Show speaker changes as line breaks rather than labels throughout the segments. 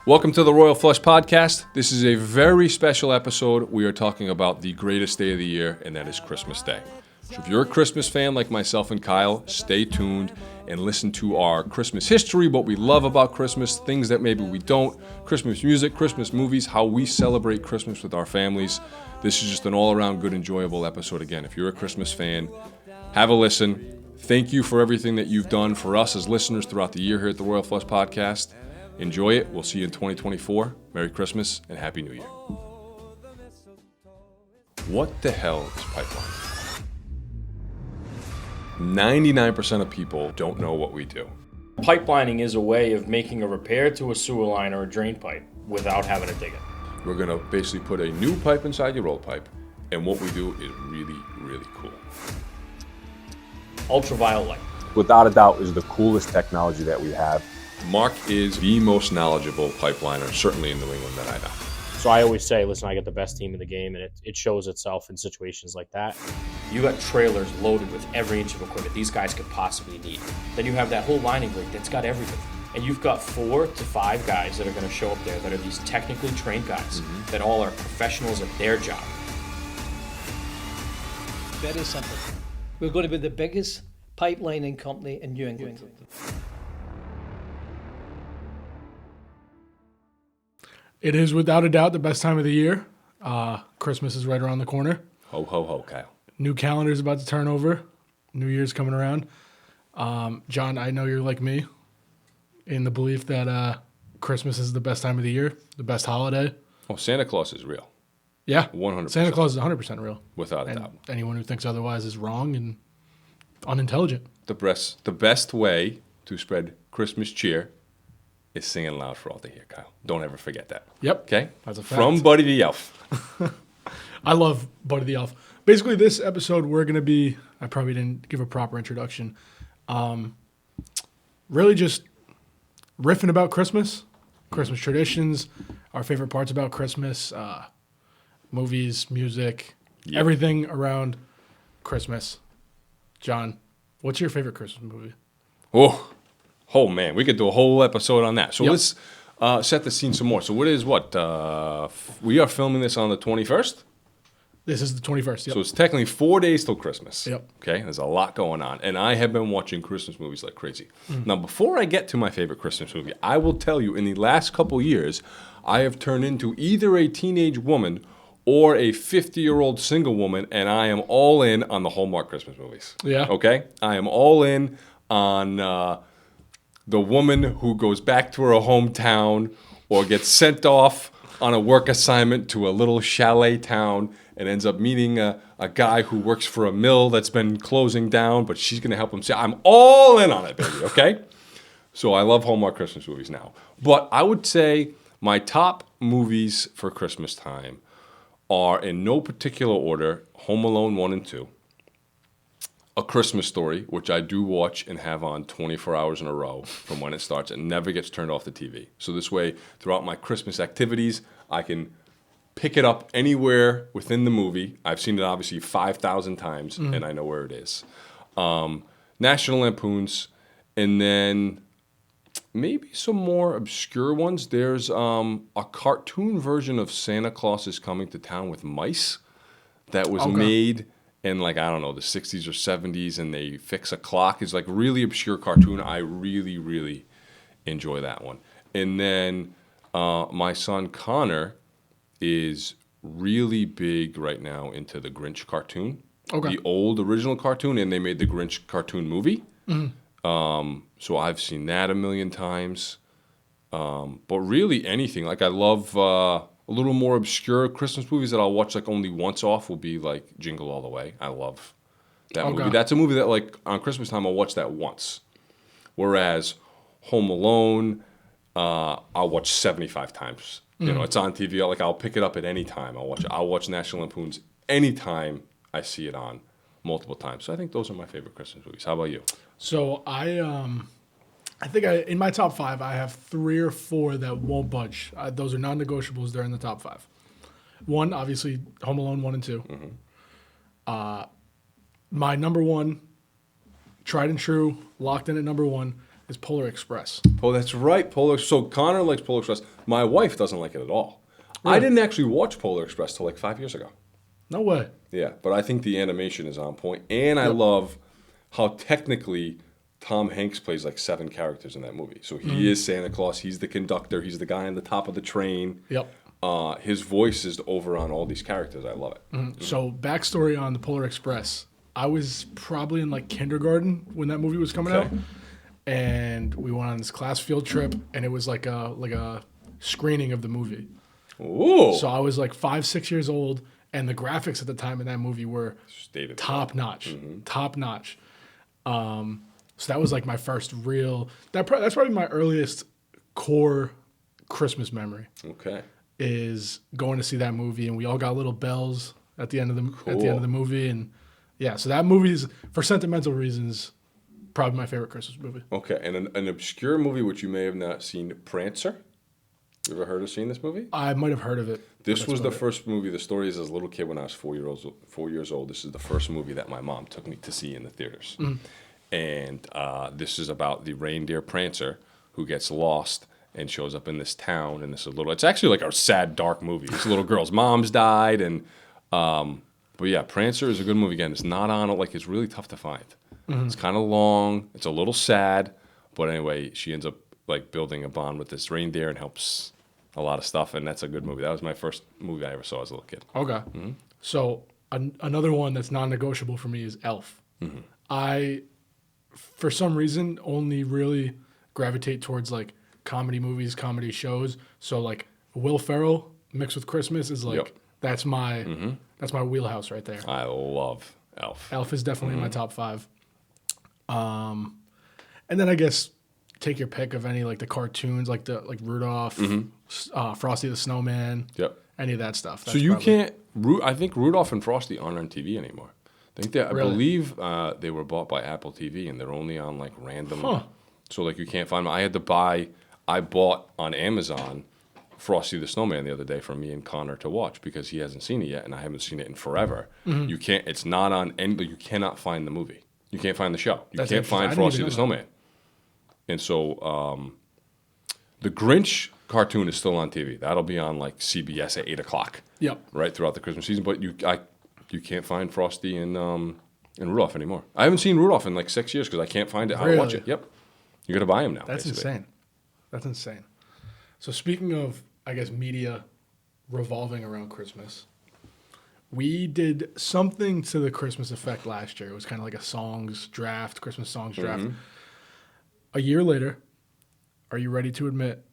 Welcome to the Royal Flush Podcast. This is a very special episode. We are talking about the greatest day of the year, and that is Christmas Day. So if you're a Christmas fan like myself and Kyle, stay tuned and listen to our Christmas history, what we love about Christmas, things that maybe we don't, Christmas music, Christmas movies, how we celebrate Christmas with our families. This is just an all-around good, enjoyable episode. Again, if you're a Christmas fan, have a listen. Thank you for everything that you've done for us as listeners throughout the year here at the Royal Flush Podcast. Enjoy it. We'll see you in 2024. Merry Christmas and Happy New Year. What the hell is pipelining? 99% of people don't know what we do.
Pipelining is a way of making a repair to a sewer line or a drain pipe without having to dig it.
We're going to basically put a new pipe inside your old pipe, and what we do is really, really cool.
Ultraviolet light.
Without a doubt, is the coolest technology that we have.
Mark is the most knowledgeable pipeliner, certainly in New England, that I know.
So I always say, listen, I got the best team in the game, and it shows itself in situations like that. You got trailers loaded with every inch of equipment these guys could possibly need. Then you have that whole lining rig that's got everything. And you've got 4 to 5 guys that are going to show up there that are these technically trained guys that all are professionals at their job.
Very simple. We're going to be the biggest pipelining company in New England.
It is without a doubt the best time of the year. Christmas is right around the corner.
Ho, ho, ho, Kyle.
New calendar is about to turn over. New Year's coming around. John, I know you're like me in the belief that Christmas is the best time of the year, the best holiday.
Oh, Santa Claus is real.
Yeah.
100%.
Santa Claus is 100% real.
Without a
And
doubt.
anyone who thinks otherwise is wrong and unintelligent.
The best way to spread Christmas cheer is singing loud for all to hear, Kyle. Don't ever forget that.
Yep.
Okay?
That's a fact.
From Buddy the Elf.
I love Buddy the Elf. Basically, this episode, we're going to be, I probably didn't give a proper introduction, really just riffing about Christmas traditions, our favorite parts about Christmas, movies, music, everything around Christmas. John, what's your favorite Christmas movie?
Oh man, we could do a whole episode on that. So
Yep.
let's set the scene some more. So we are filming this on the 21st?
This is the 21st. Yep.
So it's technically 4 days till Christmas.
Yep.
Okay, there's a lot going on. And I have been watching Christmas movies like crazy. Now, before I get to my favorite Christmas movie, I will tell you, in the last couple years, I have turned into either a teenage woman or a 50-year-old single woman, and I am all in on the Hallmark Christmas movies.
Yeah.
Okay? I am all in on the woman who goes back to her hometown or gets sent off on a work assignment to a little chalet town and ends up meeting a guy who works for a mill that's been closing down, but she's going to help him. I'm all in on it, baby, okay? So I love Hallmark Christmas movies now. But I would say my top movies for Christmas time are, in no particular order, Home Alone 1 and 2, A Christmas Story, which I do watch and have on 24 hours in a row from when it starts and never gets turned off the TV. So this way, throughout my Christmas activities, I can pick it up anywhere within the movie. I've seen it obviously 5,000 times, and I know where it is. National Lampoons, and then maybe some more obscure ones. There's a cartoon version of Santa Claus is Coming to Town with mice that was made in, like, I don't know, the 60s or 70s, and they fix a clock. It's like really obscure cartoon. I really, really enjoy that one. And then my son Connor is really big right now into the Grinch cartoon. Okay. The old original cartoon, and they made the Grinch cartoon movie. So I've seen that a million times. But really anything. Like, I love a little more obscure Christmas movies that I'll watch like only once off will be like Jingle All the Way. I love that movie. That's a movie that, like, on Christmas time I'll watch that once. Whereas Home Alone, I'll watch 75 times. You know, it's on TV. I'll pick it up at any time. I'll watch National Lampoons anytime I see it on, multiple times. So I think those are my favorite Christmas movies. How about you?
So I think in my top 5, I have 3 or 4 that won't budge. Those are non-negotiables. They're in the top 5. One, obviously, Home Alone 1 and 2. My number 1, tried and true, locked in at number 1, is Polar Express.
Oh, that's right. So Connor likes Polar Express. My wife doesn't like it at all. I didn't actually watch Polar Express till like 5 years ago.
No way.
Yeah, but I think the animation is on point, and I love how technically Tom Hanks plays like 7 characters in that movie. So he is Santa Claus. He's the conductor. He's the guy on the top of the train.
Yep.
His voice is over on all these characters. I love it.
So backstory on the Polar Express. I was probably in like kindergarten when that movie was coming out, and we went on this class field trip, and it was like a screening of the movie.
Ooh.
So I was like 5, 6 years old, and the graphics at the time in that movie were top notch, top notch. So that was like my first real. That's probably my earliest core Christmas memory.
Okay.
Is going to see that movie, and we all got little bells at the end of the movie, and yeah. So that movie is, for sentimental reasons, probably my favorite Christmas movie.
Okay, and an obscure movie which you may have not seen, Prancer. You ever heard of seeing this movie?
I might have heard of it.
This was the first movie. The story is as a little kid when I was 4 years old. This is the first movie that my mom took me to see in the theaters. And this is about the reindeer Prancer who gets lost and shows up in this town. And it's actually like a sad, dark movie. This little girl's mom's died. And, but yeah, Prancer is a good movie. Again, it's not on it. Like, it's really tough to find. It's kind of long. It's a little sad. But anyway, she ends up like building a bond with this reindeer and helps a lot of stuff, and that's a good movie. That was my first movie I ever saw as a little kid.
Okay. So another one that's non-negotiable for me is Elf. I, for some reason, only really gravitate towards like comedy movies, comedy shows. So like Will Ferrell mixed with Christmas is like that's my wheelhouse right there.
I love Elf.
Elf is definitely in my top 5. And then I guess take your pick of any like the cartoons, like Rudolph, Frosty the Snowman.
Yep.
Any of that stuff.
So you can't. I think Rudolph and Frosty aren't on TV anymore. I believe they were bought by Apple TV, and they're only on like random. So like you can't find them. I bought on Amazon Frosty the Snowman the other day for me and Connor to watch because he hasn't seen it yet, and I haven't seen it in forever. You can't. It's not on. You cannot find the movie. You can't find the show. You can't find Frosty the Snowman. And so the Grinch cartoon is still on TV. That'll be on like CBS at 8 o'clock.
Yep.
Right throughout the Christmas season. But you can't find Frosty and Rudolph anymore. I haven't seen Rudolph in like 6 years because I can't find it. I'll watch it. Yep. You got to buy him now.
That's
basically.
insane. That's insane. So speaking of, I guess, media revolving around Christmas, we did something to the Christmas effect last year. It was kind of like a Christmas songs draft. A year later, are you ready to admit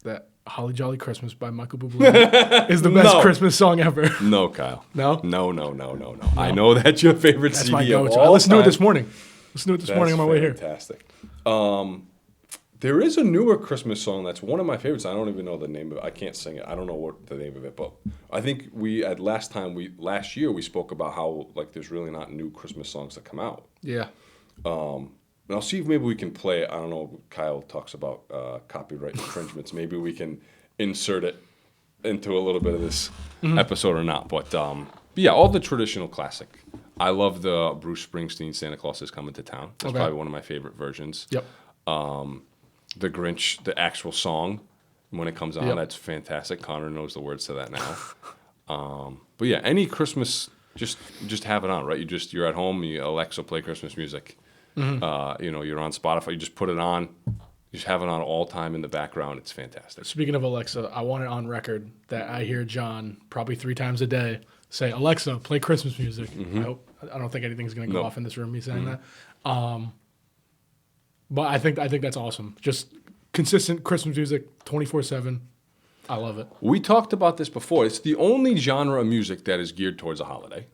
that Holly Jolly Christmas by Michael Bublé is the best Christmas song ever?
No, Kyle.
No?
No. I know that's your favorite
That's
CD
my go-to.
of all
I listened to it
time.
this morning. On my way here.
Fantastic. There is a newer Christmas song that's one of my favorites. I don't even know the name of it. I can't sing it. I don't know what the name of it, but I think last year we spoke about how like there's really not new Christmas songs that come out.
Yeah.
And I'll see if maybe we can play it. I don't know. Kyle talks about copyright infringements. Maybe we can insert it into a little bit of this episode or not. But yeah, all the traditional classic. I love the Bruce Springsteen "Santa Claus is Coming to Town." That's probably one of my favorite versions.
Yep.
The Grinch, the actual song, when it comes on, that's fantastic. Connor knows the words to that now. But yeah, any Christmas, just have it on, right? You're at home, you Alexa play Christmas music. You're on Spotify, you just put it on. You just have it on all time in the background. It's fantastic.
Speaking of Alexa, I want it on record that I hear John probably 3 times a day say, "Alexa, play Christmas music." I don't think anything's going to go off in this room, me saying that. But I think that's awesome. Just consistent Christmas music, 24/7. I love it.
We talked about this before. It's the only genre of music that is geared towards a holiday.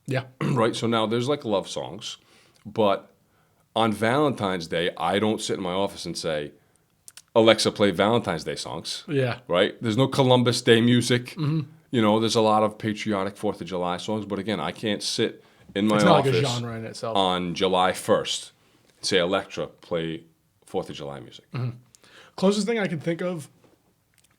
Yeah.
Right? So now there's like love songs, but on Valentine's Day, I don't sit in my office and say, "Alexa, play Valentine's Day songs."
Yeah.
Right? There's no Columbus Day music. There's a lot of patriotic 4th of July songs, but again, I can't sit in my
It's not
office
like a genre in itself.
on July 1st and say, "Alexa, play 4th of July music."
Closest thing I can think of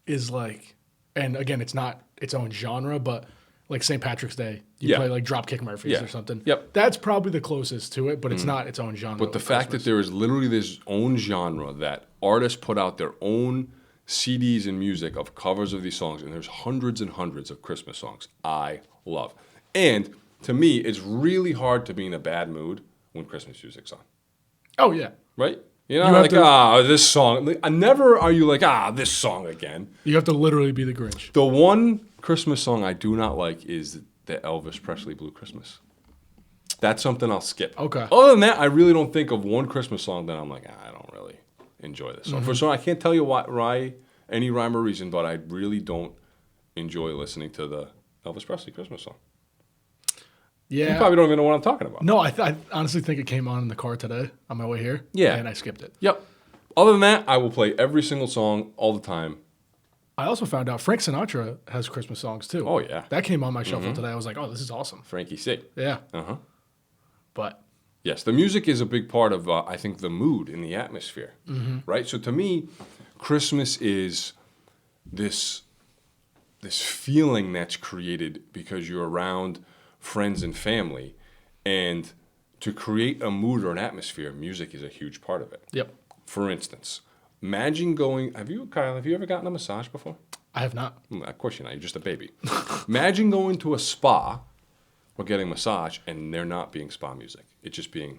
is like, and again, it's not its own genre, but like St. Patrick's Day You play like Dropkick Murphys
Yeah.
or something.
Yep.
That's probably the closest to it, but it's not its own genre.
But the
of
fact that
Christmas.
there is literally this own genre that artists put out their own CDs and music of covers of these songs, and there's hundreds and hundreds of Christmas songs I love. And to me, it's really hard to be in a bad mood when Christmas music's on,
Oh yeah.
right? You know,
You have
like,
to-
this song. Like, never are you like, this song again.
You have to literally be the Grinch.
The one Christmas song I do not like is the Elvis Presley Blue Christmas. That's something I'll skip.
Okay.
Other than that, I really don't think of one Christmas song that I'm like, I don't really enjoy this song.
Mm-hmm.
For some, I can't tell you why, any rhyme or reason, but I really don't enjoy listening to the Elvis Presley Christmas song.
Yeah.
You probably don't even know what I'm talking about.
No, I honestly think it came on in the car today on my way here.
Yeah.
And I skipped it.
Yep. Other than that, I will play every single song all the time.
I also found out Frank Sinatra has Christmas songs too.
Oh, yeah.
That came on my shuffle today. I was like, oh, this is awesome.
Frankie C.
Yeah.
Uh-huh.
But
Yes, the music is a big part of, I think, the mood and the atmosphere, right? So to me, Christmas is this feeling that's created because you're around friends and family, and to create a mood or an atmosphere, music is a huge part of it.
yep.
For instance, imagine going. Kyle? Have you ever gotten a massage before?
I have not.
Of course you're not. You're just a baby. Imagine going to a spa or getting a massage, and there not being spa music. It's just being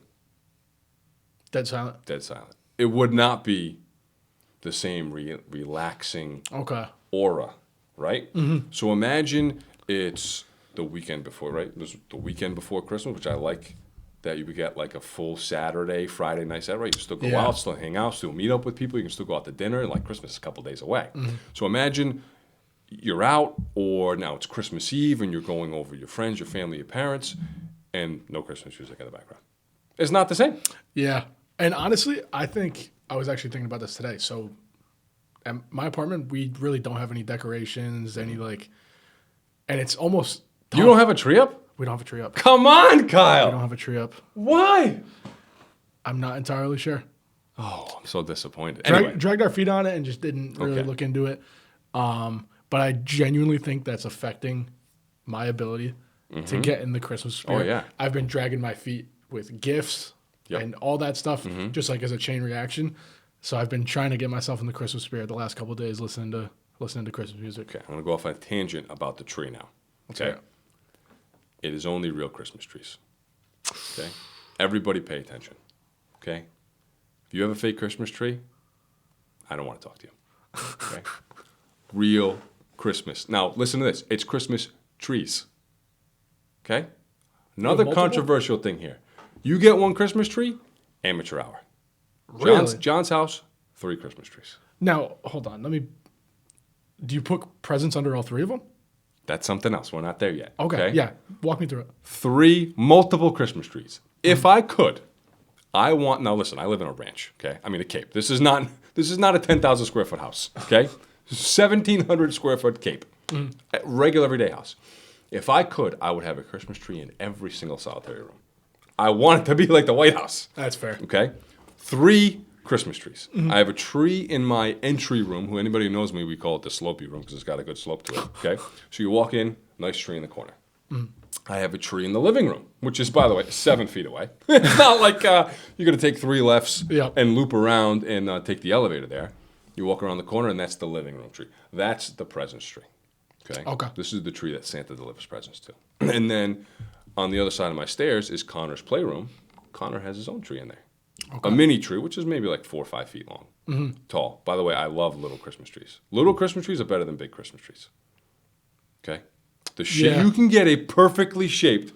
Dead silent.
dead silent. It would not be the same relaxing
Okay.
aura, right? So imagine it's the weekend before, right? This is the weekend before Christmas, which I like that you would get like a full Saturday, Friday night, Saturday. You can still go
Yeah.
out, still hang out, still meet up with people. You can still go out to dinner. Like Christmas is a couple days away. So imagine you're out, or now it's Christmas Eve and you're going over your friends, your family, your parents, and no Christmas music in the background. It's not the same.
Yeah. And honestly, I think I was actually thinking about this today. So at my apartment, we really don't have any decorations, and it's almost tough.
You don't have a tree up?
We don't have a tree up.
Come on,
We
Kyle.
don't have a tree up.
Why?
I'm not entirely sure.
Oh, I'm so disappointed.
Dragged our feet on it and just didn't really
Okay.
look into it. But I genuinely think that's affecting my ability to get in the Christmas spirit.
Oh, yeah.
I've been dragging my feet with gifts
Yep.
and all that stuff, just like as a chain reaction. So I've been trying to get myself in the Christmas spirit the last couple of days, listening to Christmas music.
Okay, I'm gonna go off on a tangent about the tree now. Okay,
hear it.
it is only real Christmas trees. Okay, everybody pay attention. Okay, if you have a fake Christmas tree, I don't want to talk to you. Okay, real Christmas. Now listen to this. It's Christmas trees. Okay, another
multiple?
controversial thing here. You get one Christmas tree, amateur hour.
Really?
John's house, 3 Christmas trees.
Now, hold on. Do you put presents under all 3 of them?
That's something else. We're not there yet.
Okay. Yeah. Walk me through it.
3 multiple Christmas trees. If I could, now listen, I live in a ranch, okay? I mean a Cape. This is not a 10,000 square foot house, okay? 1,700 square foot Cape. A regular everyday house. If I could, I would have a Christmas tree in every single solitary room. I want it to be like the White House.
That's fair.
Okay? 3 Christmas trees. I have a tree in my entry room. Who anybody who knows me, we call it the slopey room because it's got a good slope to it. Okay? So you walk in, nice tree in the corner. I have a tree in the living room, which is, by the way, 7 feet away. It's not like you're going to take 3 lefts
Yep.
and loop around and take the elevator there. You walk around the corner, and that's the living room tree. That's the presents tree. Okay? This is the tree that Santa delivers presents to. And then on the other side of my stairs is Connor's playroom. Connor has his own tree in there. A mini tree, which is maybe like 4 or 5 feet long, tall. By the way, I love little Christmas trees. Little Christmas trees are better than big Christmas trees. Okay?
Yeah.
You can get a perfectly shaped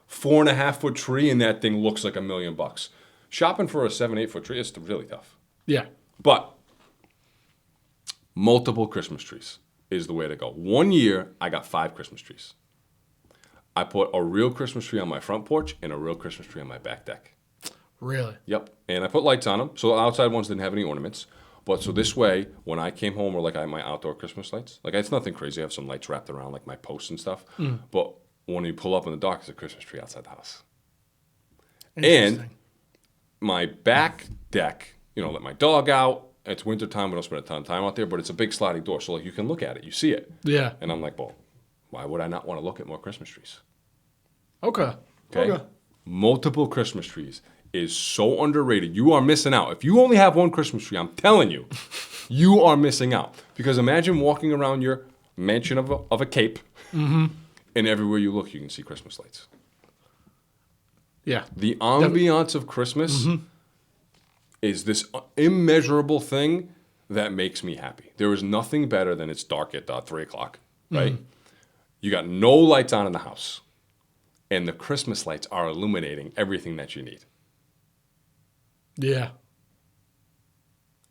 4.5 foot tree, and that thing looks like $1 million. Shopping for a 7-8 foot tree is really tough.
Yeah.
But multiple Christmas trees is the way to go. One year, I got 5 Christmas trees. I put a real Christmas tree on my front porch and a real Christmas tree on my back deck.
Really?
Yep. And I put lights on them. So the outside ones didn't have any ornaments. But so this way, when I came home, or like I had my outdoor Christmas lights, like it's nothing crazy. I have some lights wrapped around like my posts and stuff. But when you pull up in the dark, there's a Christmas tree outside the house. And
Interesting.
my back deck, let my dog out. It's wintertime. We don't spend a ton of time out there, but it's a big sliding door. So like you can look at it. You see it.
Yeah.
And I'm like, well, why would I not want to look at more Christmas trees?
Okay.
Okay? Multiple Christmas trees is so underrated. You are missing out. If you only have one Christmas tree, I'm telling you, you are missing out. Because imagine walking around your mansion of a cape, and everywhere you look, you can see Christmas lights.
Yeah.
The ambiance of Christmas is this immeasurable thing that makes me happy. There is nothing better than it's dark at 3 o'clock, right? You got no lights on in the house, and the Christmas lights are illuminating everything that you need.
Yeah.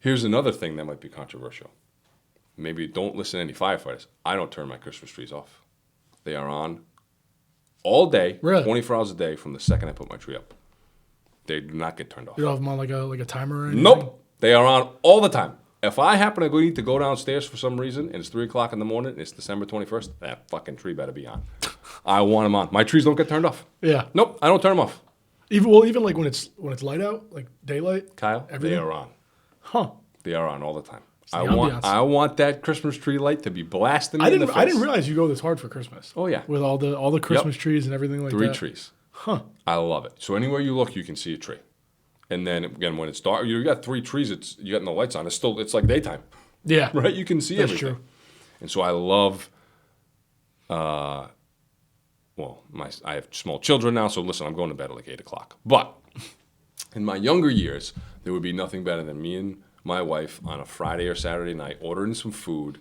Here's another thing that might be controversial. Maybe don't listen to any firefighters. I don't turn my Christmas trees off. They are on all day,
Really?
24 hours a day from the second I put my tree up. They do not get turned off.
You don't have them on like a timer or anything?
Nope. They are on all the time. If I happen to need to go downstairs for some reason and it's 3 o'clock in the morning and it's December 21st, that fucking tree better be on. I want them on. My trees don't get turned off.
Yeah.
Nope, I don't turn them off.
Even like when it's light out, like daylight.
Kyle,
everything?
they are on.
Huh.
They are on all the time.
the
I want that Christmas tree light to be blasting me
I
in the
didn't
face.
I didn't realize you go this hard for Christmas.
Oh, yeah.
With all the Christmas trees and everything like
3
that.
trees.
Huh.
I love it. So anywhere you look, you can see a tree. And then again, when it's dark, you got 3 trees. You got no lights on. It's like daytime,
Yeah.
right? You can see
That's
everything.
true.
And so I love. I have small children now, so listen, I'm going to bed at like 8 o'clock. But in my younger years, there would be nothing better than me and my wife on a Friday or Saturday night ordering some food,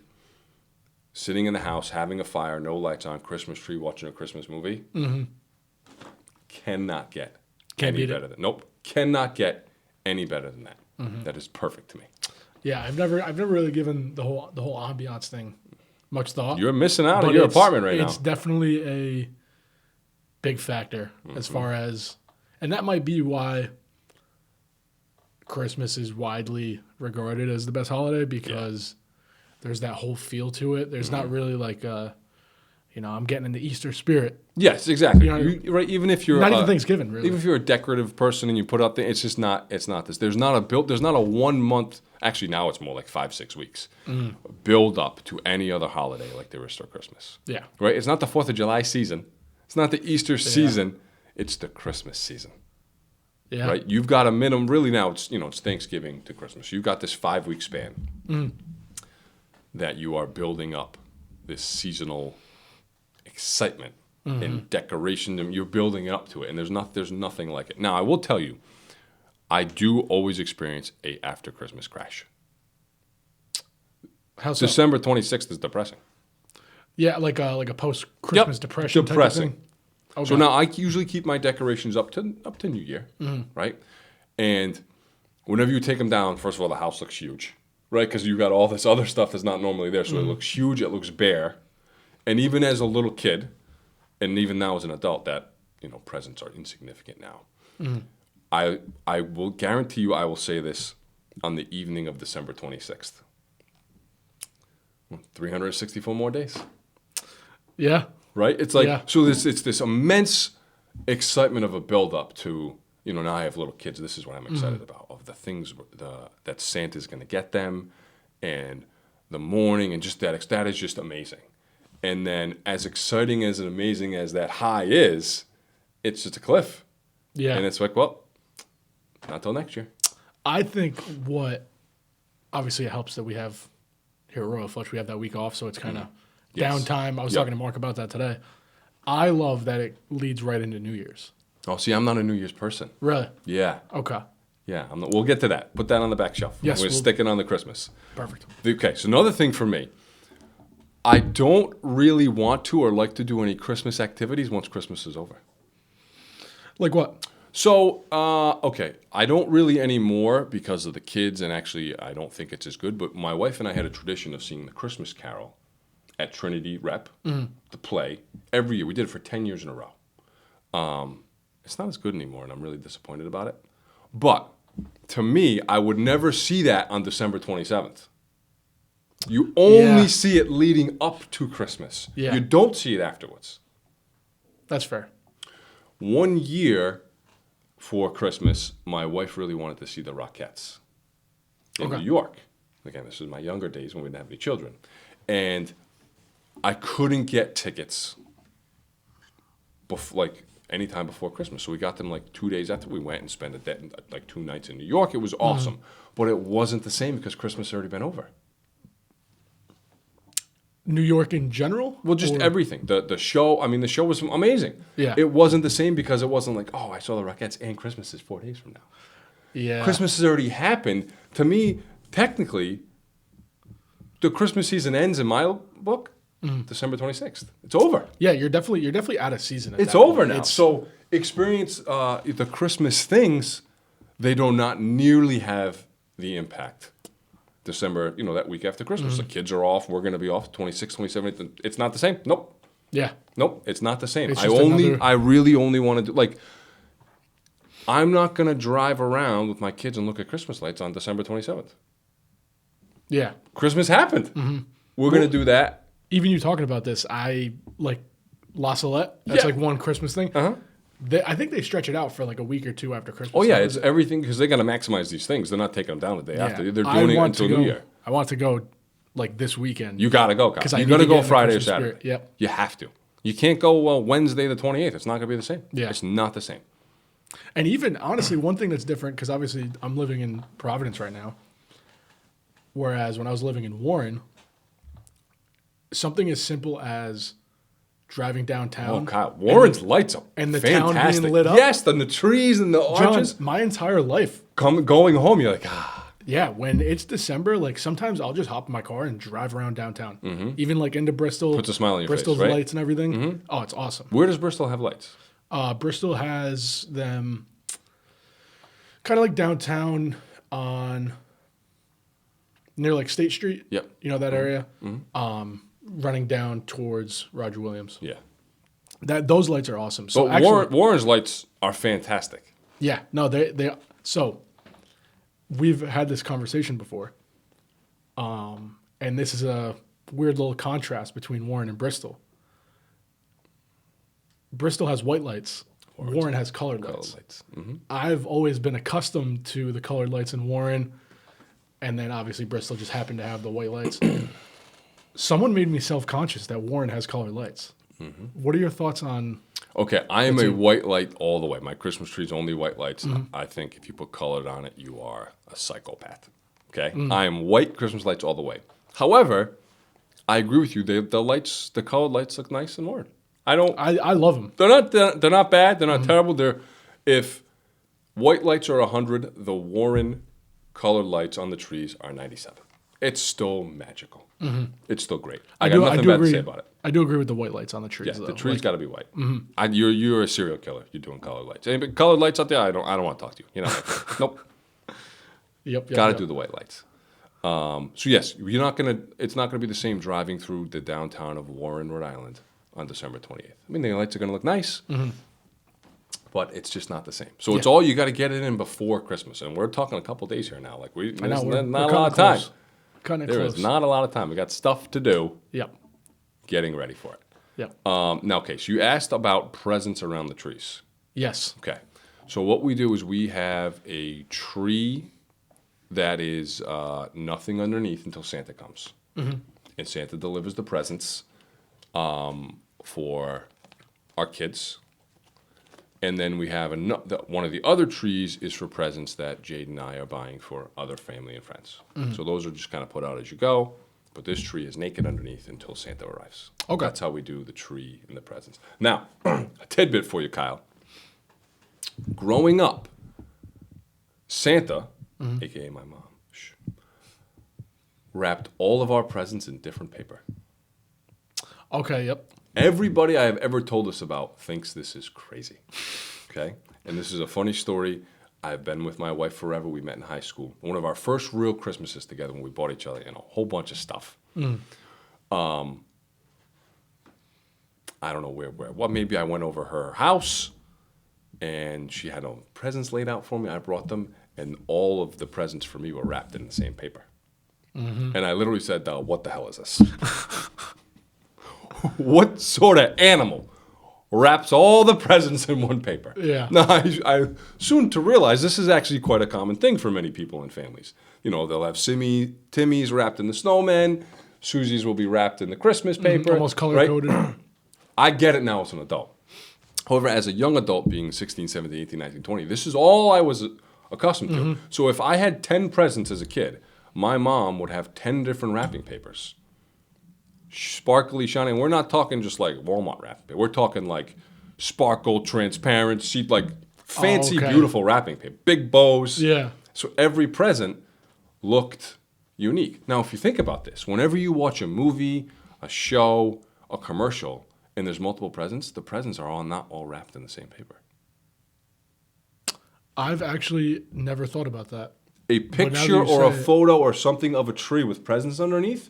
sitting in the house, having a fire, no lights on, Christmas tree, watching a Christmas movie. Mm-hmm. Cannot get
Can't
any
beat it.
better than nope. Cannot get any better than that.
Mm-hmm.
That is perfect to me.
Yeah, I've never really given the whole ambiance thing much thought.
You're missing out
But
on your
it's-
apartment right now.
It's definitely a big factor as far as, and that might be why Christmas is widely regarded as the best holiday because there's that whole feel to it. There's not really like I'm getting in the Easter spirit.
Yes, exactly.
You know,
Right. Even if you're
Not even Thanksgiving, really.
Even if you're a decorative person and you put up it's just not. It's not this. There's not a 1 month. Actually, now it's more like 5-6 weeks. Build up to any other holiday like there is for Christmas.
Yeah.
Right. It's not the 4th of July season. It's not the Easter season. It's the Christmas season.
Yeah.
Right. You've got a minimum. Really now it's it's Thanksgiving to Christmas. You've got this 5-week span that you are building up this seasonal excitement and decoration, and you're building up to it, and there's nothing like it. Now, I will tell you, I do always experience a after Christmas crash.
How's that?
December 26th is depressing.
Yeah, like a post Christmas depression
Depressing.
type of thing. Okay.
So now I usually keep my decorations up to New Year, right? And whenever you take them down, first of all, the house looks huge, right? Because you got all this other stuff that's not normally there, so it looks huge. It looks bare, and even as a little kid, and even now as an adult, that presents are insignificant now. I will guarantee you, I will say this on the evening of December 26th. 364 more days.
Yeah.
Right? It's like,
Yeah.
so it's this immense excitement of a build-up to, now I have little kids. This is what I'm excited about, of the things that Santa's going to get them and the morning and just that is just amazing. And then as exciting as and amazing as that high is, it's just a cliff.
Yeah.
And it's like, well, not till next year.
I think obviously it helps that we have here at Royal Flush, we have that week off, so it's kind of
Yes.
downtime. I was
Yep.
talking to Mark about that today. I love that it leads right into New Year's.
Oh, see, I'm not a New Year's person.
Really?
Yeah.
Okay.
Yeah. We'll get to that. Put that on the back shelf.
Yes,
We're
we'll-
sticking on the Christmas.
Perfect.
Okay, so another thing for me, I don't really want to or like to do any Christmas activities once Christmas is over.
Like what?
So, okay, I don't really anymore because of the kids, and actually I don't think it's as good, but my wife and I had a tradition of seeing the Christmas Carol at Trinity Rep, the play, every year. We did it for 10 years in a row. It's not as good anymore, and I'm really disappointed about it. But to me, I would never see that on December 27th. You only
Yeah.
see it leading up to Christmas.
Yeah.
You don't see it afterwards.
That's fair.
One year for Christmas, my wife really wanted to see the Rockettes in
Okay.
New York. Again, this was my younger days when we didn't have any children. And I couldn't get tickets anytime before Christmas. So we got them like 2 days after we went and spent a day, like 2 nights in New York. It was awesome. But it wasn't the same because Christmas had already been over.
New York in general?
Well, just
or-
everything. The show, I mean, the show was amazing.
Yeah.
It wasn't the same because it wasn't like, oh, I saw the Rockettes and Christmas is 4 days from now.
Yeah.
Christmas has already happened. To me, technically, the Christmas season ends in my book December 26th. It's over.
Yeah, you're definitely out of season. At
It's
that
over
point.
now.
It's-
So experience the Christmas things. They do not nearly have the impact. December, that week after Christmas. The kids are off. We're going to be off 26th, 27th. It's not the same. Nope.
yeah.
Nope. It's not the same.
It's
I
just another-
really only want to do, I'm not going to drive around with my kids and look at Christmas lights on December 27th.
Yeah.
Christmas happened. We're going to do that.
Even you talking about this, I like La Salette. That's
Yeah.
like one Christmas thing.
Uh-huh.
I think they stretch it out for like a week or two after Christmas.
Oh, yeah.
So
It's everything because they got to maximize these things. They're not taking them down the day after. They're
I
doing it
want
until
to
New
go-
Year.
I want to go like this weekend.
You got to go, Kyle.
Because I
You
need
got to
to get
go
in the
Friday or
Christmas
Saturday.
spirit. Yep.
You have to. You can't go Wednesday the 28th. It's not going to be the same.
Yeah.
It's not the same.
And even honestly, one thing that's different because obviously I'm living in Providence right now, whereas when I was living in Warren, something as simple as driving downtown.
Oh, Kyle. Warren's lights are
and the town being
fantastic.
lit up.
Yes, and the trees and the
John,
arches.
my entire life,
Going home, you're like,
yeah, when it's December, like sometimes I'll just hop in my car and drive around downtown, even like into Bristol.
Puts a smile on your
Bristol's
face, right?
lights and everything. Oh, it's awesome.
Where does Bristol have lights?
Bristol has them kind of like downtown on near like State Street.
Yep.
You know that area? Running down towards Roger Williams.
Yeah.
Those lights are awesome. So
But
actually,
Warren's lights are fantastic.
yeah, no, they so we've had this conversation before. And this is a weird little contrast between Warren and Bristol. Bristol has white lights. Warren has colored lights. I've always been accustomed to the colored lights in Warren, and then obviously Bristol just happened to have the white lights. Someone made me self-conscious that Warren has colored lights. What are your thoughts on?
Okay, I am a white light all the way. My Christmas tree's only white lights. I think if you put colored on it, you are a psychopath. Okay? I am white Christmas lights all the way. However, I agree with you. The colored lights look nice in Warren. I
I love them.
They're not bad. They're not terrible. If white lights are 100, the Warren colored lights on the trees are 97. It's still magical. It's still great. I got nothing bad to say about it.
I do agree with the white lights on the trees.
Yeah,
though.
the trees got to be white. You're a serial killer. You're doing colored lights. Any colored lights out there? I don't want to talk to you. You're not. Nope.
Yep.
Got to do the white lights. So yes, it's not gonna be the same driving through the downtown of Warren, Rhode Island on December 28th. I mean, the lights are gonna look nice, but it's just not the same. So it's all you got to get it in before Christmas, and we're talking a couple days here now. Like there's
I know, we're
not a lot of time.
Cutting it
There
close.
is not a lot of time. We got stuff to do.
Yep.
Getting ready for it.
Yep.
Now, okay, so you asked about presents around the trees.
Yes.
Okay. So what we do is we have a tree that is nothing underneath until Santa comes. And Santa delivers the presents for our kids. And then we have one of the other trees is for presents that Jade and I are buying for other family and friends. So those are just kind of put out as you go. But this tree is naked underneath until Santa arrives.
Okay.
That's how we do the tree and the presents. Now, a tidbit for you, Kyle. Growing up, Santa, a.k.a. my mom, wrapped all of our presents in different paper.
Okay. Yep.
Everybody I have ever told this about thinks this is crazy. Okay? And this is a funny story. I've been with my wife forever. We met in high school. One of our first real Christmases together when we bought each other, a whole bunch of stuff. I don't know where. Well, maybe I went over her house and she had presents laid out for me. I brought them, and all of the presents for me were wrapped in the same paper. And I literally said, what the hell is this? What sort of animal wraps all the presents in one paper?
Yeah.
Now, I soon to realize this is actually quite a common thing for many people and families. They'll have Timmy's wrapped in the snowman. Susie's will be wrapped in the Christmas paper.
Almost color coded.
I get it now as an adult. However, as a young adult, being 16, 17, 18, 19, 20, this is all I was accustomed to. So if I had 10 presents as a kid, my mom would have 10 different wrapping papers. Sparkly, shiny. We're not talking just like Walmart wrapping paper. We're talking like sparkle, transparent, like fancy,
okay.
beautiful wrapping paper. Big bows.
Yeah.
So every present looked unique. Now, if you think about this, whenever you watch a movie, a show, a commercial, and there's multiple presents, the presents are not all wrapped in the same paper.
I've actually never thought about that.
A picture or a photo or something of a tree with presents underneath,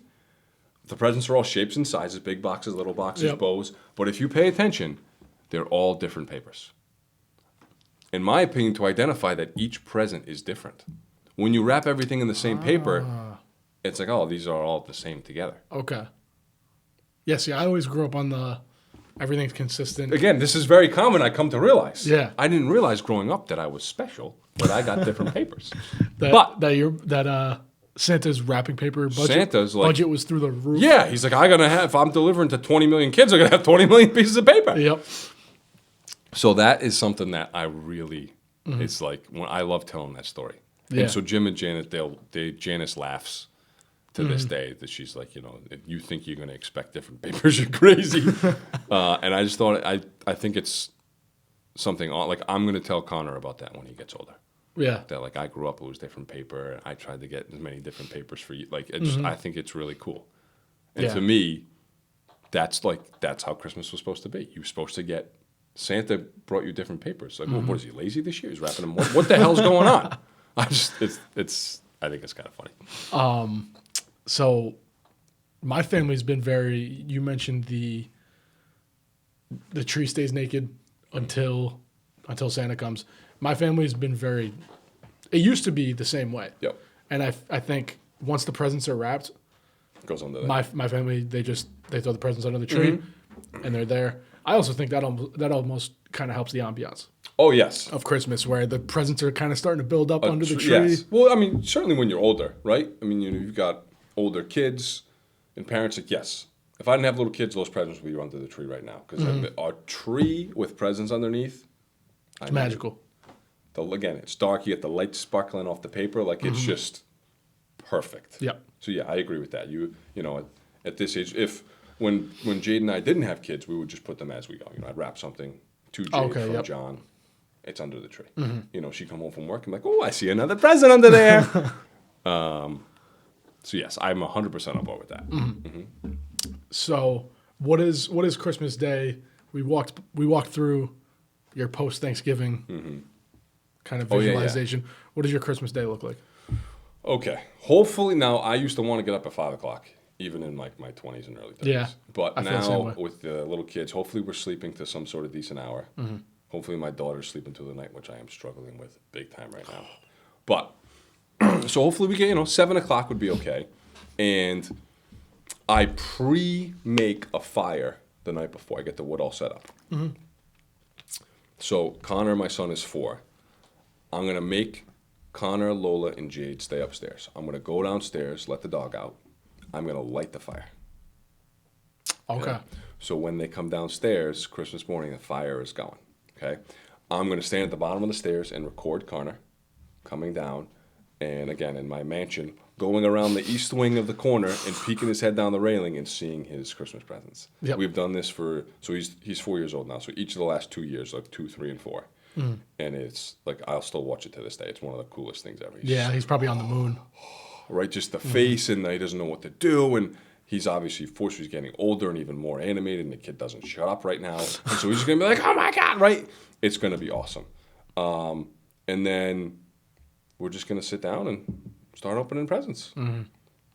the presents are all shapes and sizes, big boxes, little boxes, bows. But if you pay attention, they're all different papers. In my opinion, to identify that each present is different. When you wrap everything in the same paper, it's like, oh, these are all the same together.
Okay. Yeah, see, I always grew up on the everything's consistent.
Again, this is very common, I come to realize.
Yeah.
I didn't realize growing up that I was special, but I got different papers.
That Santa's wrapping paper budget was through the roof.
Yeah, he's like, if I'm delivering to 20 million kids, I'm going to have 20 million pieces of paper.
Yep.
So that is something that I really, it's like, when I love telling that story.
Yeah.
And so Jim and Janet, Janice laughs to this day that she's like, if you think you're going to expect different papers, you're crazy. And I just thought, I think it's something, like I'm going to tell Connor about that when he gets older.
Yeah.
That like I grew up, it was different paper, and I tried to get as many different papers for you. Like, it's I think it's really cool. And to me, that's how Christmas was supposed to be. You were supposed to get, Santa brought you different papers. Like, what is he, lazy this year? He's wrapping them. What the hell's going on? I think it's kind of funny.
So my family's been you mentioned the tree stays naked until Santa comes. My family's been it used to be the same way.
Yep.
And I think once the presents are wrapped,
Goes on
my family, they throw the presents under the tree and they're there. I also think that almost kind of helps the ambiance.
Oh, yes.
Of Christmas, where the presents are kind of starting to build up under the tree.
Yes. Well, I mean, certainly when you're older, right? I mean, you've got older kids and parents. Like, yes, if I didn't have little kids, those presents would be under the tree right now. Because a tree with presents underneath,
it's magical.
Again, it's dark. You get the light sparkling off the paper. Like, it's just perfect.
Yep.
So, yeah, I agree with that. At this age, when Jade and I didn't have kids, we would just put them as we go. I'd wrap something to Jade from John. It's under the tree. She'd come home from work and be like, oh, I see another present under there. So yes, I'm 100% on board with that.
So what is Christmas Day? We walked through your post Thanksgiving kind of visualization. What does your Christmas Day look like?
Okay, hopefully now I used to want to get up at 5:00, even in like my 20s and early 30s.
Yeah,
but now with the little kids, hopefully we're sleeping to some sort of decent hour. Hopefully my daughter's sleeping through the night, which I am struggling with big time right now. But so hopefully we get 7:00 would be okay, and I pre-make a fire the night before. I get the wood all set up. So Connor, my son, is 4. I'm gonna make Connor, Lola, and Jade stay upstairs. I'm gonna go downstairs, let the dog out. I'm gonna light the fire.
Okay.
So when they come downstairs, Christmas morning, the fire is going. Okay. I'm gonna stand at the bottom of the stairs and record Connor coming down, and again in my mansion, going around the east wing of the corner and peeking his head down the railing and seeing his Christmas presents. Yep. We've done this he's 4 years old now. So each of the last 2 years, like 2, 3, and 4. And it's like, I'll still watch it to this day. It's one of the coolest things ever.
He's probably on the moon.
Right, just the face, and he doesn't know what to do, and he's obviously he's getting older and even more animated, and the kid doesn't shut up right now. And so he's just going to be like, oh my God, right? It's going to be awesome. And then we're just going to sit down and start opening presents. And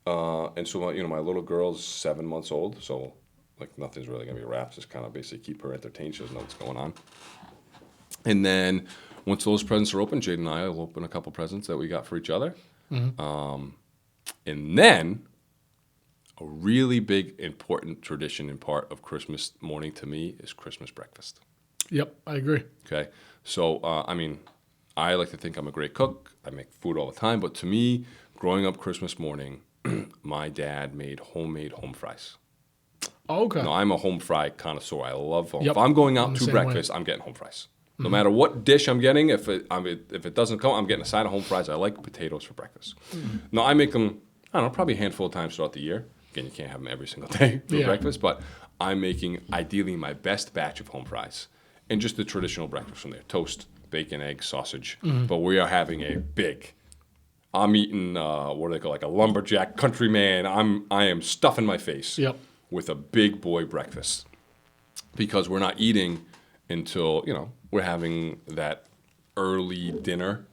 so, my little girl's 7 months old, so like nothing's really going to be wrapped, just kind of basically keep her entertained. She doesn't know what's going on. And then once those presents are open, Jade and I will open a couple presents that we got for each other. And then a really big, important tradition and part of Christmas morning to me is Christmas breakfast.
Yep, I agree.
Okay. So, I like to think I'm a great cook. I make food all the time. But to me, growing up Christmas morning, my dad made homemade home fries.
Oh, okay.
No, I'm a home fry connoisseur. I love home.
Yep.
If I'm going
I'm
out
the
to
same way.
breakfast, I'm getting home fries. No matter what dish I'm getting, if it doesn't come, I'm getting a side of home fries. I like potatoes for breakfast. No, I make them, I don't know, probably a handful of times throughout the year. Again, you can't have them every single day for
Yeah.
breakfast, but I'm making ideally my best batch of home fries. And just the traditional breakfast from there. Toast, bacon, egg, sausage. But we are having a big, I'm eating, what do they call, like a lumberjack countryman. I am stuffing my face
Yep.
with a big boy breakfast. Because we're not eating until, we're having that early dinner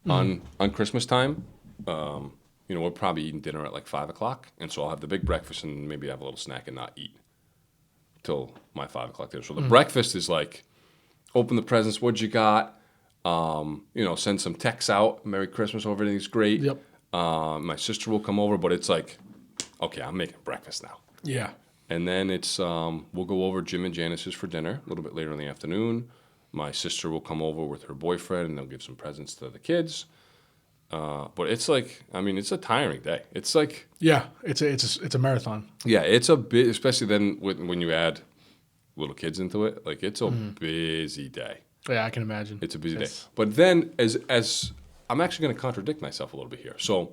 on Christmas time. We're probably eating dinner at like 5 o'clock. And so I'll have the big breakfast and maybe have a little snack and not eat till my 5 o'clock dinner. So the breakfast is like, open the presents, what you got? Send some texts out. Merry Christmas, everything's great.
Yep.
My sister will come over, but it's like, okay, I'm making breakfast now.
Yeah.
And then it's we'll go over Jim and Janice's for dinner a little bit later in the afternoon. My sister will come over with her boyfriend, and they'll give some presents to the kids. But it's like, it's a tiring day. It's like,
Yeah. It's a marathon.
yeah, it's a bit, especially then when you add little kids into it. Like it's a busy day.
Yeah, I can imagine.
It's a busy day. But then, as I'm actually going to contradict myself a little bit here. So,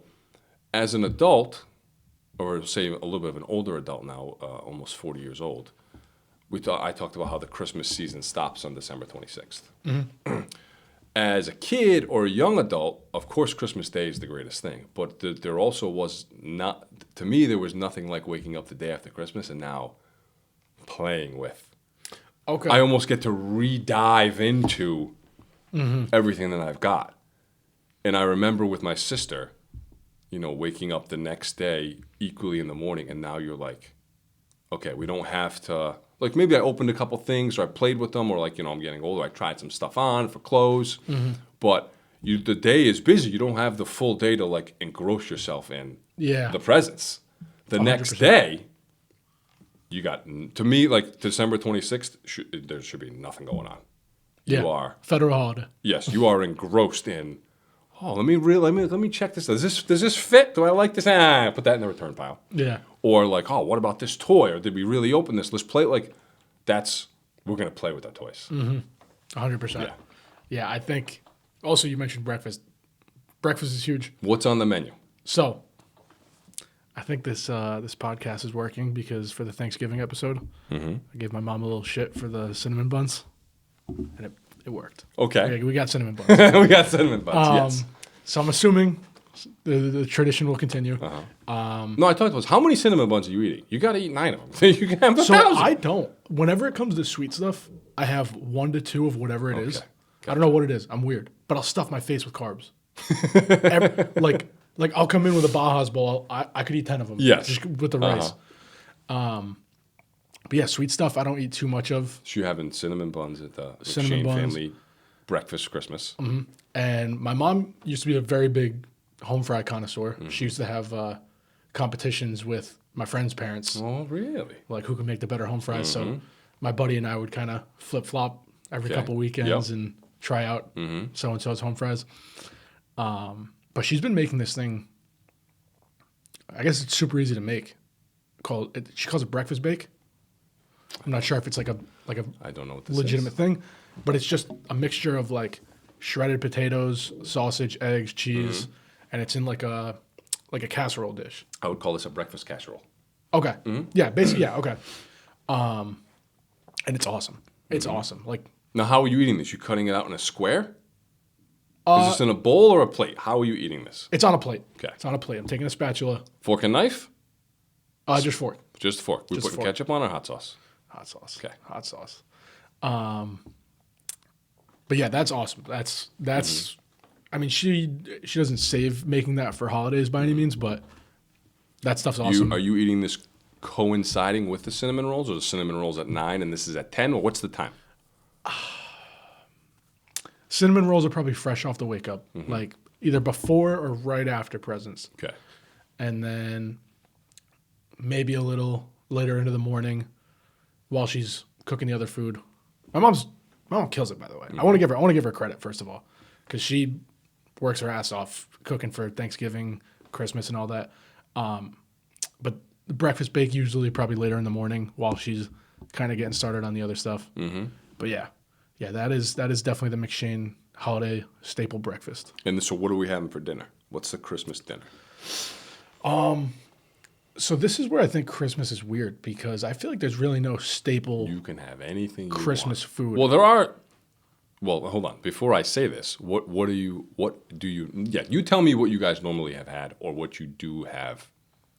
as an adult, or say a little bit of an older adult now, almost 40 years old, I talked about how the Christmas season stops on December 26th. As a kid or a young adult, of course, Christmas Day is the greatest thing. But there also was not, to me, there was nothing like waking up the day after Christmas and now playing with.
Okay.
I almost get to re-dive into everything that I've got. And I remember with my sister, waking up the next day equally in the morning, and now you're like, okay, we don't have to, like maybe I opened a couple things or I played with them or like, I'm getting older, I tried some stuff on for clothes. But the day is busy. You don't have the full day to like engross yourself in the presents. The
100%.
next day, you got, to me, like December 26th, there should be nothing going on.
Yeah.
You are,
Federal holiday.
yes, you are engrossed in, let me check this. Does this fit? Do I like this? Put that in the return pile.
Yeah.
Or like, what about this toy? Or did we really open this? Let's play. Like, we're going to play with our toys.
100%.
Yeah.
Yeah, I think, also you mentioned breakfast. Breakfast is huge.
What's on the menu?
So, I think this podcast is working because for the Thanksgiving episode, I gave my mom a little shit for the cinnamon buns, and it worked.
Okay.
Yeah, we got cinnamon buns.
We got cinnamon buns, yes.
So I'm assuming the tradition will continue.
No, I talked about this. How many cinnamon buns are you eating? You got to eat 9 of them. You can have 1,000.
So I don't. Whenever it comes to sweet stuff, I have 1 to 2 of whatever it is. I don't know what it is. I'm weird, but I'll stuff my face with carbs. Like I'll come in with a Baja's bowl. I could eat 10 of them.
Yes.
Just with the rice. But yeah, sweet stuff I don't eat too much of.
So you're having cinnamon buns at the
Cinnamon
Shane
buns.
family breakfast Christmas.
And my mom used to be a very big home fry connoisseur. She used to have competitions with my friends' parents,
Oh, really?
like who can make the better home fries. So my buddy and I would kind of flip flop every
Okay.
couple weekends and try out so and so's home fries. But she's been making this thing. I guess it's super easy to make. She calls it breakfast bake. I'm not sure if it's like a
I don't know what this
legitimate
is.
thing, but it's just a mixture of like shredded potatoes, sausage, eggs, cheese, and it's in like a casserole dish.
I would call this a breakfast casserole.
Okay. Yeah, basically, yeah, okay. And it's awesome. It's awesome. Like,
Now, how are you eating this? You cutting it out in a square? Is this in a bowl or a plate? How are you eating this?
it's on a plate.
Okay.
It's on a plate. I'm taking a spatula.
Fork and knife?
Just fork.
Just a fork. We
Just a
putting
fork.
ketchup on or hot sauce?
Hot sauce.
Okay.
Hot sauce. But yeah, that's awesome. That's I mean, she doesn't save making that for holidays by any means, but that stuff's awesome.
Are you eating this coinciding with the cinnamon rolls, or the cinnamon rolls at 9 and this is at 10? Or what's the time?
Cinnamon rolls are probably fresh off the wake up, like either before or right after presents.
Okay.
And then maybe a little later into the morning while she's cooking the other food. My mom kills it, by the way. I want to give her credit first of all, because she works her ass off cooking for Thanksgiving, Christmas, and all that. But the breakfast bake usually probably later in the morning while she's kind of getting started on the other stuff. Mm-hmm. But yeah, that is definitely the McShane holiday staple breakfast.
And so, what are we having for dinner? What's the Christmas dinner?
So this is where I think Christmas is weird because I feel like there's really no staple
You can have anything you
Christmas
want.
food.
Well, there are. Well, hold on. Before I say this, what do you? Yeah, you tell me what you guys normally have had, or what you do have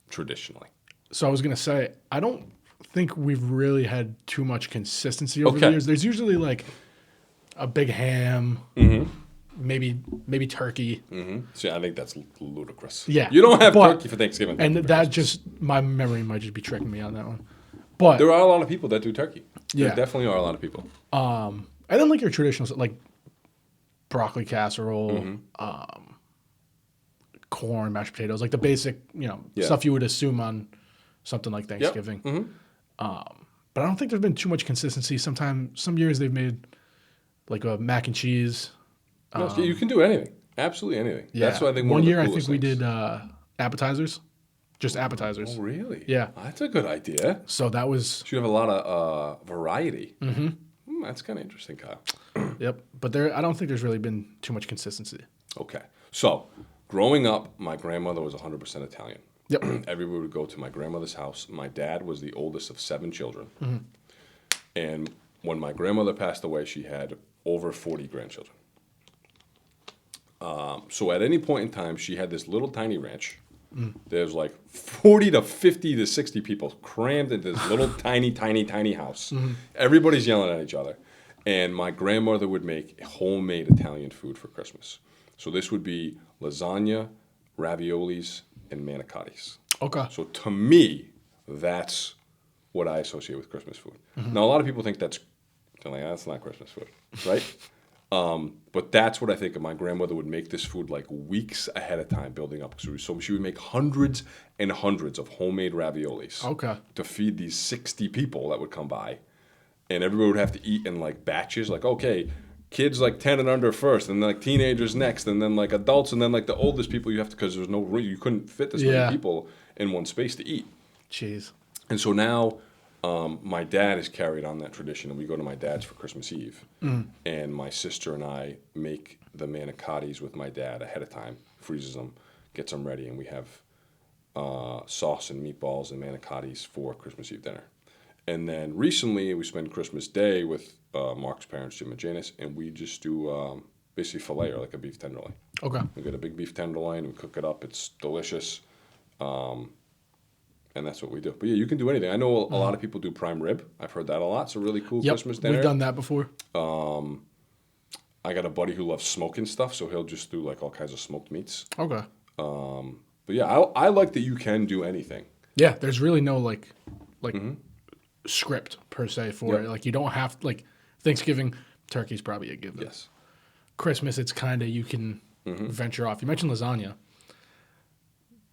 traditionally.
So I was gonna say I don't think we've really had too much consistency over the years. There's usually like a big ham, maybe turkey.
See, I think that's ludicrous.
Yeah,
you don't have
but-
turkey for Thanksgiving,
And that just my memory might just be tricking me on that one. But
there are a lot of people that do turkey.
Yeah.
There definitely are a lot of people.
and then like your traditional stuff, like broccoli casserole, corn, mashed potatoes, like the basic, stuff you would assume on something like Thanksgiving. But I don't think there's been too much consistency. Some years they've made like a mac and cheese.
No, you can do anything. Absolutely anything.
Yeah.
That's what I think.
One
of the
year I think
coolest
we
things.
did appetizers, just appetizers.
Oh, really?
Yeah.
That's a good idea.
So that was
You have a lot of variety. That's kind of interesting, Kyle.
yep. But I don't think there's really been too much consistency.
Okay. So, growing up, my grandmother was 100% Italian.
Yep.
Everybody would go to my grandmother's house. My dad was the oldest of 7 children. And when my grandmother passed away, she had over 40 grandchildren. So at any point in time, she had this little tiny ranch. There's like 40 to 50 to 60 people crammed into this little tiny house. Everybody's yelling at each other. And my grandmother would make homemade Italian food for Christmas. So this would be lasagna, raviolis, and manicottis.
Okay.
So to me, that's what I associate with Christmas food. Now, a lot of people think that's not Christmas food, right? But that's what I think of. My grandmother would make this food like weeks ahead of time, building up. So she would make hundreds and hundreds of homemade raviolis to feed these 60 people that would come by. And everybody would have to eat in like batches, like, okay, kids like 10 and under first, and then like teenagers next, and then like adults, and then like the oldest people you have to, because there's no room, you couldn't fit this many people in one space to eat.
Jeez.
And so now my dad has carried on that tradition, and we go to my dad's for Christmas Eve. And my sister and I make the manicottis with my dad ahead of time, freezes them, gets them ready, and we have sauce and meatballs and manicottis for Christmas Eve dinner. And then recently we spent Christmas Day with Mark's parents, Jim and Janice, and we just do basically filet or like a beef tenderloin.
Okay.
We get a big beef tenderloin, we cook it up, it's delicious. And that's what we do. But yeah, you can do anything. I know a lot of people do prime rib. I've heard that a lot. It's a really cool Christmas dinner.
We've done that before.
I got a buddy who loves smoking stuff, so he'll just do like all kinds of smoked meats.
Okay.
But yeah, I like that you can do anything.
Yeah, there's really no like script per se for it. Like you don't have Thanksgiving, turkey's probably a given.
Yes.
Christmas, it's kind of you can venture off. You mentioned lasagna.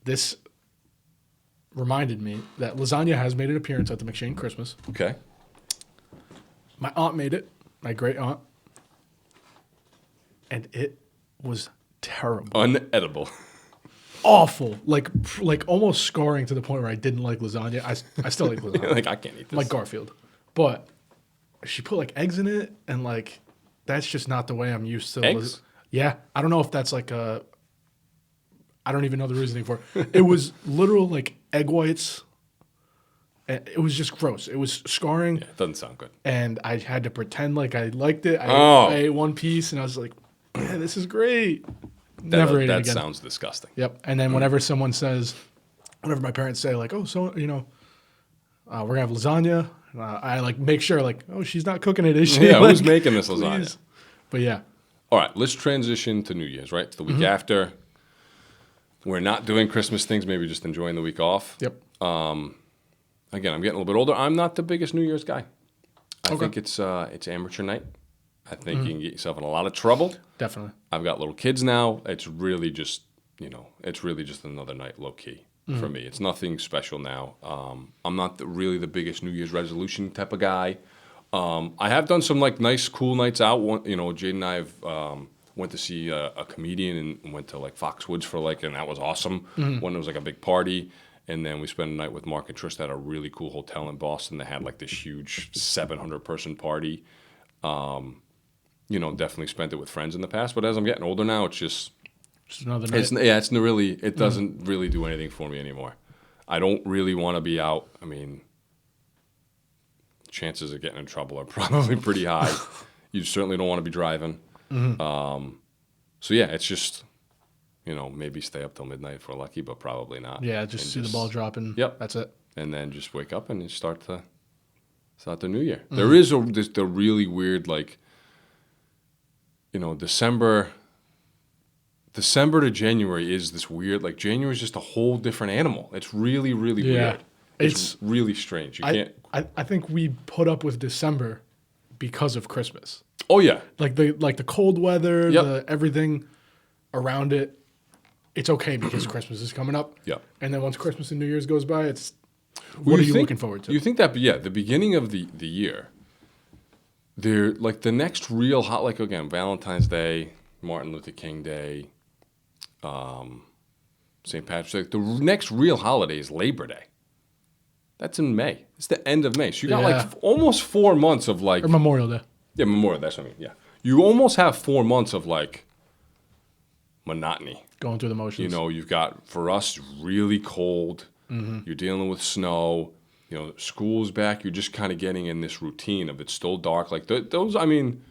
This reminded me that lasagna has made an appearance at the McShane Christmas.
Okay.
My aunt made it, my great aunt, and it was terrible,
Unedible.
awful, like almost scarring to the point where I didn't like lasagna. I still like lasagna,
Like I can't eat this.
like Garfield, but she put like eggs in it, and like that's just not the way I'm used to.
Eggs?
Yeah, I don't know if that's like a. I don't even know the reasoning for it. It was literal like egg whites. It was just gross. It was scarring.
Yeah, it doesn't sound good.
And I had to pretend like I liked it. I ate one piece, and I was like, "Man, this is great." Never ate it
That
again.
sounds disgusting.
Yep. And then whenever someone says, whenever my parents say like, "Oh, so we're gonna have lasagna," I like make sure like, "Oh, she's not cooking it, is she?"
Yeah,
Like,
who's making this lasagna?
please. But yeah,
All right, let's transition to New Year's, right? It's the week after. We're not doing Christmas things, maybe just enjoying the week off.
yep.
Again, I'm getting a little bit older. I'm not the biggest New Year's guy. I think it's amateur night. I think you can get yourself in a lot of trouble.
Definitely.
I've got little kids now. It's really just, another night low key for me. It's nothing special now. I'm not really the biggest New Year's resolution type of guy. I have done some like nice, cool nights out. Jade and I have went to see a comedian and went to like Foxwoods for and that was awesome when it was like a big party. And then we spent a night with Mark and Trista at a really cool hotel in Boston that had like this huge 700-person party. Definitely spent it with friends in the past. But as I'm getting older now, it's just
another night.
It doesn't really do anything for me anymore. I don't really want to be out. I mean, chances of getting in trouble are probably pretty high. You certainly don't want to be driving. So yeah, it's just, maybe stay up till midnight if we're lucky, but probably not.
Yeah, just see the ball drop and that's it.
And then just wake up and start the new year. There is the really weird, December to January is this weird, January is just a whole different animal. It's really, really weird. It's really strange.
I think we put up with December because of Christmas.
Oh yeah.
The cold weather,
Yep.
everything around it. It's okay because Christmas is coming up.
Yep.
And then once Christmas and New Year's goes by, what are you looking forward to?
You think that, the beginning of the year, they're the next real hot, again, Valentine's Day, Martin Luther King Day, St. Patrick's Day. The next real holiday is Labor Day. That's in May. It's the end of May. So you got almost 4 months of
or Memorial Day.
Yeah, Memorial. That's what I mean. Yeah, you almost have 4 months of monotony.
Going through the motions.
You've got, for us, really cold. You're dealing with snow. School's back. You're just kind of getting in this routine of it's still dark. Those. I mean,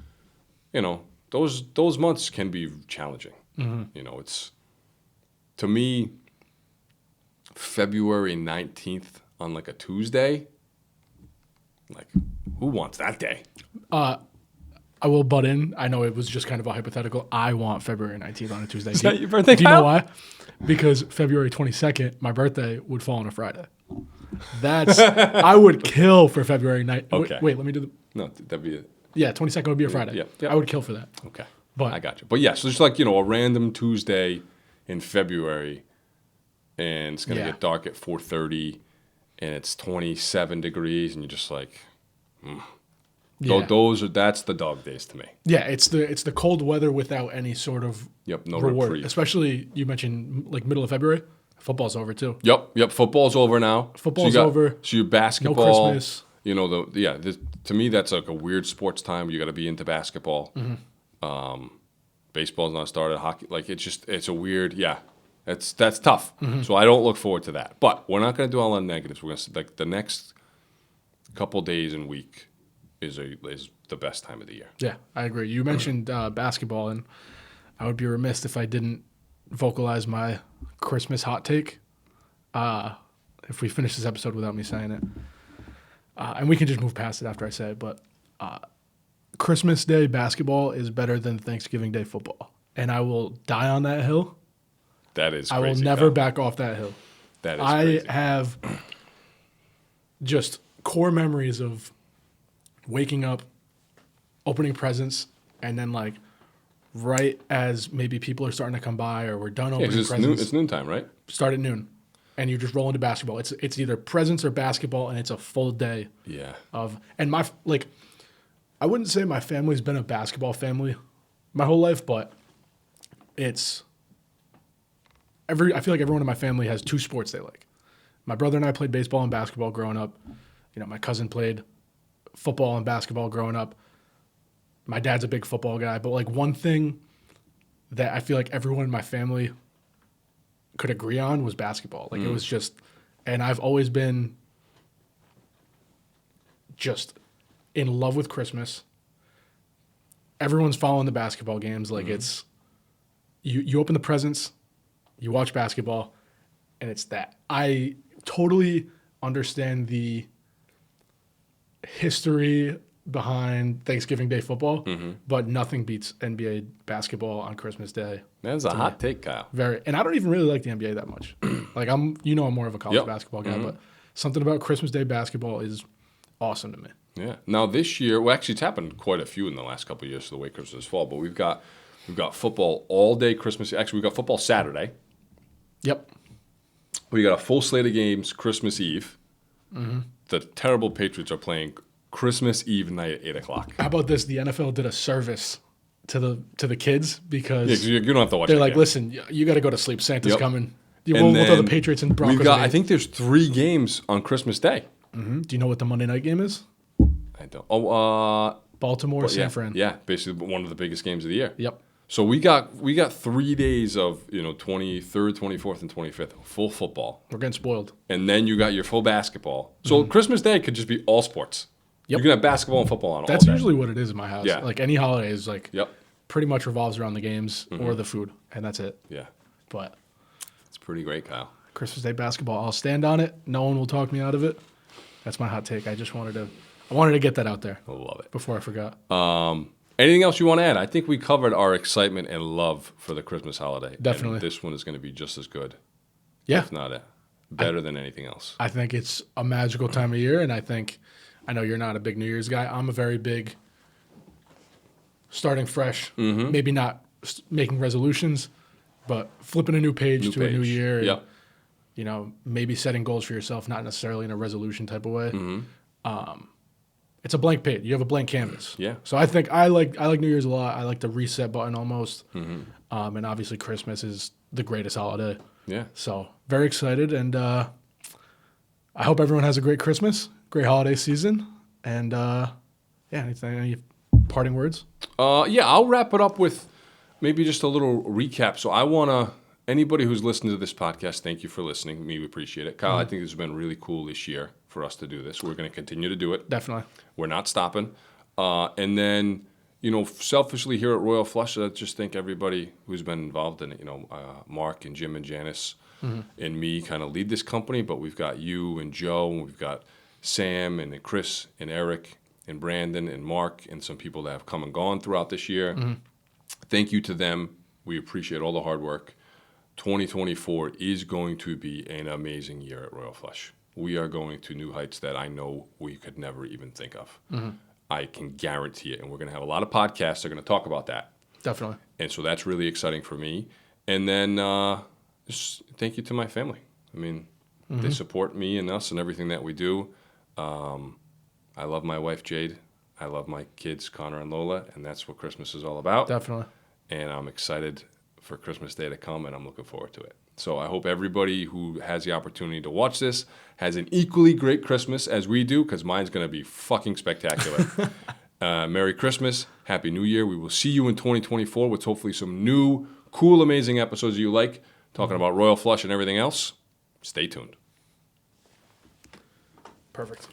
those months can be challenging. It's, to me, February 19th on a Tuesday. Who wants that day?
I will butt in. I know it was just kind of a hypothetical. I want February 19th on a Tuesday.
Is that your birthday,
Do you know
Kyle?
why? Because February 22nd, my birthday would fall on a Friday. I would kill for February 19th.
Okay.
Wait, let me do the.
No, that'd be it.
Yeah, 22nd would be a Friday.
Yeah.
I would kill for that.
Okay.
But
I got you. But yeah, so it's a random Tuesday in February, and it's going to get dark at 4:30, and it's 27 degrees, and you're just that's the dog days to me.
Yeah, it's the cold weather without any sort of
no
reward.
reprieve.
Especially, you mentioned middle of February. Football's over too.
Yep. Football's over now.
Football's over.
So your basketball.
No Christmas.
To me that's a weird sports time. You got to be into basketball. Baseball's not started. Hockey, it's a weird. Yeah, that's tough. So I don't look forward to that. But we're not going to do all on negatives. We're going to the next couple days and week is the best time of the year.
Yeah, I agree. You mentioned basketball, and I would be remiss if I didn't vocalize my Christmas hot take. If we finish this episode without me saying it, and we can just move past it after I say it, but Christmas Day basketball is better than Thanksgiving Day football, and I will die on that hill.
That is
I
crazy,
will never
Kyle.
back off that hill.
That is crazy.
I have just core memories of waking up, opening presents, and then right as maybe people are starting to come by or we're done opening presents.
It's noontime, right?
Start at noon, and you just roll into basketball. It's either presents or basketball, and it's a full day.
Yeah.
And I wouldn't say my family's been a basketball family my whole life, but I feel like everyone in my family has two sports they like. My brother and I played baseball and basketball growing up. My cousin played football and basketball growing up. My dad's a big football guy, but one thing that I feel like everyone in my family could agree on was basketball. It was just, and I've always been just in love with Christmas. Everyone's following the basketball games. It's, you open the presents, you watch basketball, and it's that. I totally understand the history behind Thanksgiving Day football, but nothing beats NBA basketball on Christmas Day.
That's a hot take, Kyle.
And I don't even really like the NBA that much. I'm more of a college basketball guy, but something about Christmas Day basketball is awesome to me.
Yeah. Now this year, well, actually, it's happened quite a few in the last couple of years for the way Christmas fall. But we've got football all day Christmas. Actually, we've got football Saturday.
Yep.
We got a full slate of games Christmas Eve. The terrible Patriots are playing Christmas Eve night at 8:00.
How about this? The NFL did a service to the kids because
Yeah, 'cause you don't have to watch.
they're
that
like,
game.
listen, you got to go to sleep. Santa's
Yep.
coming. We'll throw the Patriots and Broncos.
I think there's 3 games on Christmas Day.
Do you know what the Monday night game is?
I don't. Oh,
Baltimore, San Fran.
Yeah, basically one of the biggest games of the year.
Yep.
So we got 3 days of 23rd, 24th, and 25th full football,
We're getting spoiled.
and then you got your full basketball. So Christmas Day could just be all sports.
Yep.
You can have basketball and football on
That's
all day.
usually what it is in my house.
Yeah.
Like any holidays, like
Yep.
pretty much revolves around the games or the food, and that's it.
Yeah,
But
it's pretty great, Kyle.
Christmas Day basketball, I'll stand on it. No one will talk me out of it. That's my hot take. I wanted to get that out there
I love it.
before I forgot.
Anything else you want to add? I think we covered our excitement and love for the Christmas holiday.
Definitely.
And this one is going to be just as good,
Yeah.
if not better than anything else.
I think it's a magical time of year, and I know you're not a big New Year's guy. I'm a very big starting fresh, maybe not making resolutions, but flipping a new page to a new year.
Yep.
And, maybe setting goals for yourself, not necessarily in a resolution type of way. It's a blank page. You have a blank canvas.
Yeah.
So I think I like New Year's a lot. I like the reset button almost. And obviously Christmas is the greatest holiday.
Yeah.
So very excited, and I hope everyone has a great Christmas, great holiday season, and any parting words?
I'll wrap it up with maybe just a little recap. So I want to, anybody who's listened to this podcast, thank you for listening. We appreciate it. Kyle, I think this has been really cool this year for us to do this. We're going to continue to do it.
Definitely.
We're not stopping. And then, selfishly here at Royal Flush, I just thank everybody who's been involved in it. Mark and Jim and Janice and me kind of lead this company, but we've got you and Joe, and we've got Sam and Chris and Eric and Brandon and Mark and some people that have come and gone throughout this year. Thank you to them. We appreciate all the hard work. 2024 is going to be an amazing year at Royal Flush. We are going to new heights that I know we could never even think of. I can guarantee it. And we're going to have a lot of podcasts that are going to talk about that.
Definitely.
And so that's really exciting for me. And then just thank you to my family. I mean, they support me and us and everything that we do. I love my wife, Jade. I love my kids, Connor and Lola. And that's what Christmas is all about.
Definitely.
And I'm excited for Christmas Day to come, and I'm looking forward to it. So I hope everybody who has the opportunity to watch this has an equally great Christmas as we do, because mine's going to be fucking spectacular. Merry Christmas. Happy New Year. We will see you in 2024 with hopefully some new, cool, amazing episodes you like, talking about Royal Flush and everything else. Stay tuned.
Perfect.